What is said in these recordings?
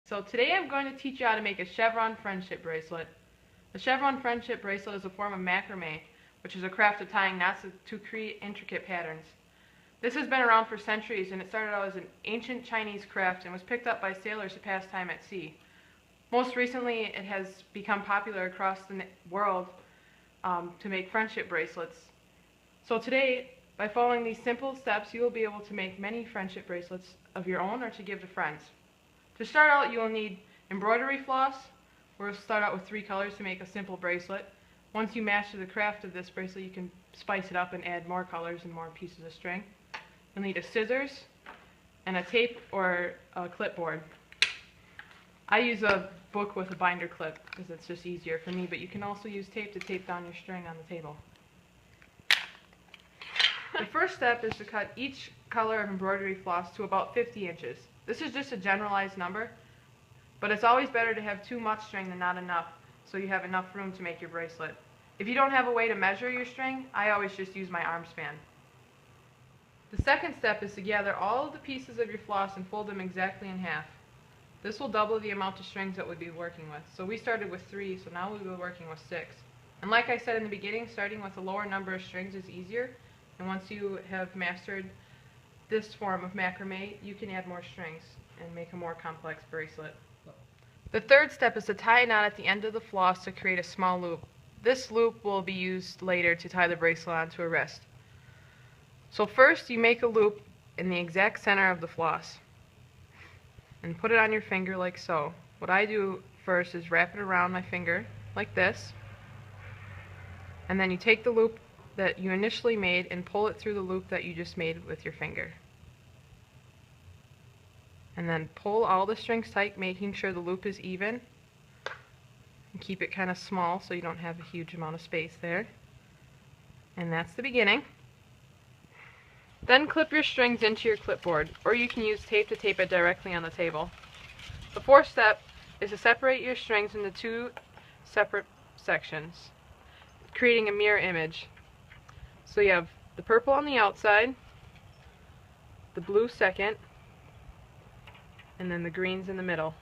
So today I'm going to teach you how to make a Chevron Friendship Bracelet. The Chevron Friendship Bracelet is a form of macrame, which is a craft of tying knots to create intricate patterns. This has been around for centuries, and it started out as an ancient Chinese craft and was picked up by sailors to pass time at sea. Most recently, it has become popular across the world to make friendship bracelets. So today, by following these simple steps, you will be able to make many friendship bracelets of your own or to give to friends. To start out, you will need embroidery floss. We'll start out with 3 colors to make a simple bracelet. Once you master the craft of this bracelet, you can spice it up and add more colors and more pieces of string. You'll need a scissors and a tape or a clipboard. I use a book with a binder clip because it's just easier for me, but you can also use tape to tape down your string on the table. The first step is to cut each color of embroidery floss to about 50 inches. This is just a generalized number, but it's always better to have too much string than not enough, so you have enough room to make your bracelet. If you don't have a way to measure your string, I always just use my arm span. The second step is to gather all of the pieces of your floss and fold them exactly in half. This will double the amount of strings that we'll be working with. So we started with 3, so now we'll be working with 6. And like I said in the beginning, starting with a lower number of strings is easier, and once you have mastered this form of macrame, you can add more strings and make a more complex bracelet. The third step is to tie a knot at the end of the floss to create a small loop. This loop will be used later to tie the bracelet onto a wrist. So first you make a loop in the exact center of the floss and put it on your finger like so. What I do first is wrap it around my finger like this, and then you take the loop that you initially made and pull it through the loop that you just made with your finger. And then pull all the strings tight, making sure the loop is even. And keep it kind of small so you don't have a huge amount of space there. And that's the beginning. Then clip your strings into your clipboard, or you can use tape to tape it directly on the table. The fourth step is to separate your strings into 2 separate sections, creating a mirror image. So you have the purple on the outside, the blue second, and then the greens in the middle.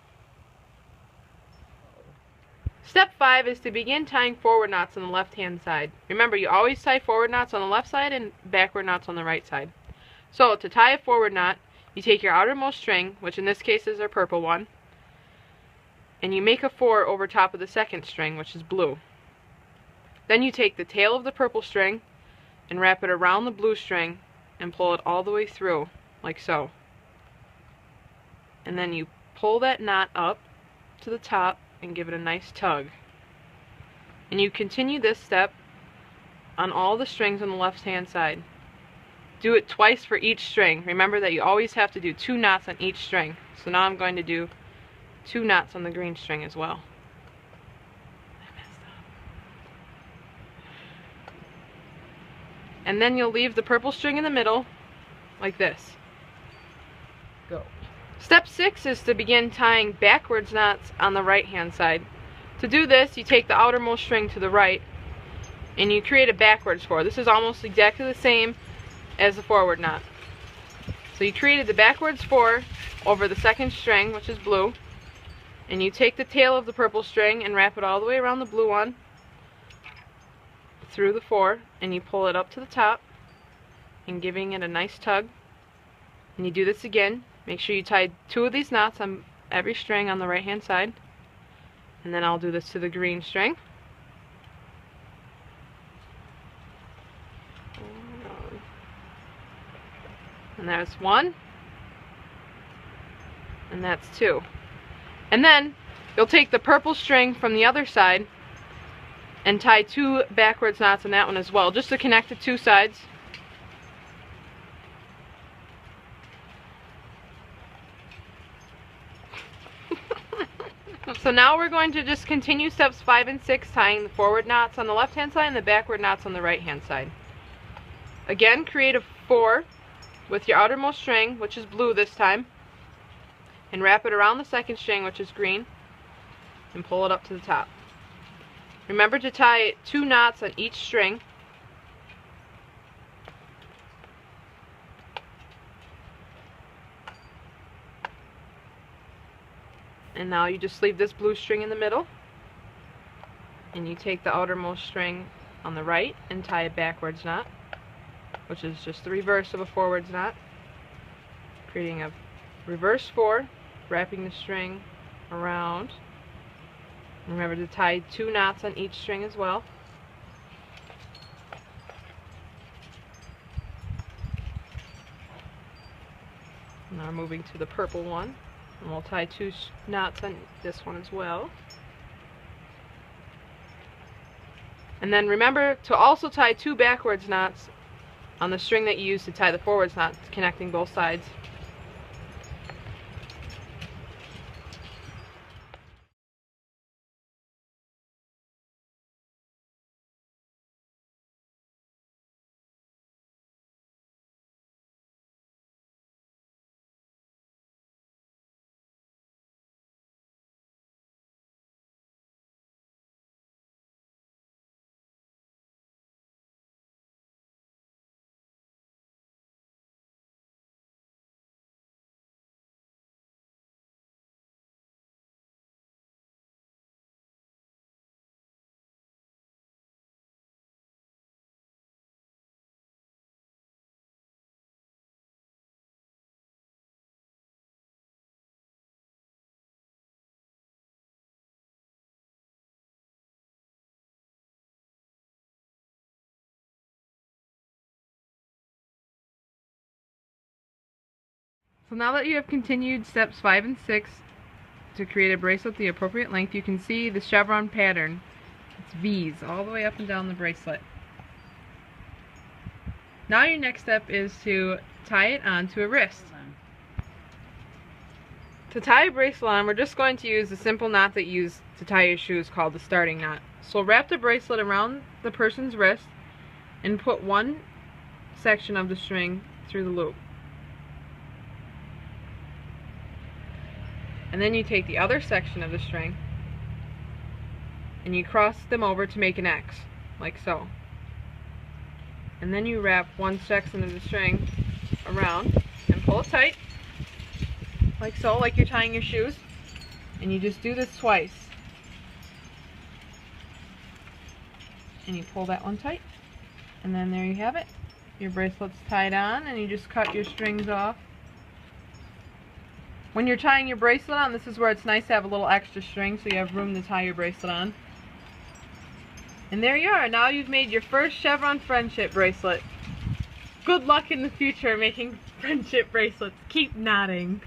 Step 5 is to begin tying forward knots on the left-hand side. Remember, you always tie forward knots on the left side and backward knots on the right side. So to tie a forward knot, you take your outermost string, which in this case is our purple one, and you make a 4 over top of the second string, which is blue. Then you take the tail of the purple string and wrap it around the blue string and pull it all the way through, like so. And then you pull that knot up to the top and give it a nice tug. And you continue this step on all the strings on the left-hand side. Do it twice for each string. Remember that you always have to do 2 knots on each string. So now I'm going to do 2 knots on the green string as well. And then you'll leave the purple string in the middle, like this. Go. Step 6 is to begin tying backwards knots on the right-hand side. To do this, you take the outermost string to the right, and you create a backwards 4. This is almost exactly the same as the forward knot. So you created the backwards 4 over the second string, which is blue, and you take the tail of the purple string and wrap it all the way around the blue one, through the 4, and you pull it up to the top and giving it a nice tug. And you do this again. Make sure you tie 2 of these knots on every string on the right hand side, and then I'll do this to the green string. And there's 1, and that's 2. And then you'll take the purple string from the other side and tie 2 backwards knots on that one as well, just to connect the 2 sides. So now we're going to just continue steps 5 and 6, tying the forward knots on the left hand side and the backward knots on the right hand side. Again, create a 4 with your outermost string, which is blue this time, and wrap it around the second string, which is green, and pull it up to the top. Remember to tie 2 knots on each string. And now you just leave this blue string in the middle, and you take the outermost string on the right and tie a backwards knot, which is just the reverse of a forwards knot, creating a reverse 4, wrapping the string around. Remember to tie 2 knots on each string as well. Now we're moving to the purple one, and we'll tie 2 knots on this one as well. And then remember to also tie 2 backwards knots on the string that you use to tie the forwards knot, connecting both sides. So now that you have continued steps 5 and 6 to create a bracelet the appropriate length, you can see the chevron pattern. It's V's all the way up and down the bracelet. Now your next step is to tie it onto a wrist. To tie a bracelet on, we're just going to use the simple knot that you use to tie your shoes called the starting knot. So wrap the bracelet around the person's wrist and put one section of the string through the loop. And then you take the other section of the string and you cross them over to make an X, like so. And then you wrap one section of the string around and pull it tight, like so, like you're tying your shoes. And you just do this twice. And you pull that one tight. And then there you have it. Your bracelet's tied on, and you just cut your strings off. When you're tying your bracelet on, this is where it's nice to have a little extra string so you have room to tie your bracelet on. And there you are. Now you've made your first Chevron Friendship Bracelet. Good luck in the future making friendship bracelets. Keep knotting.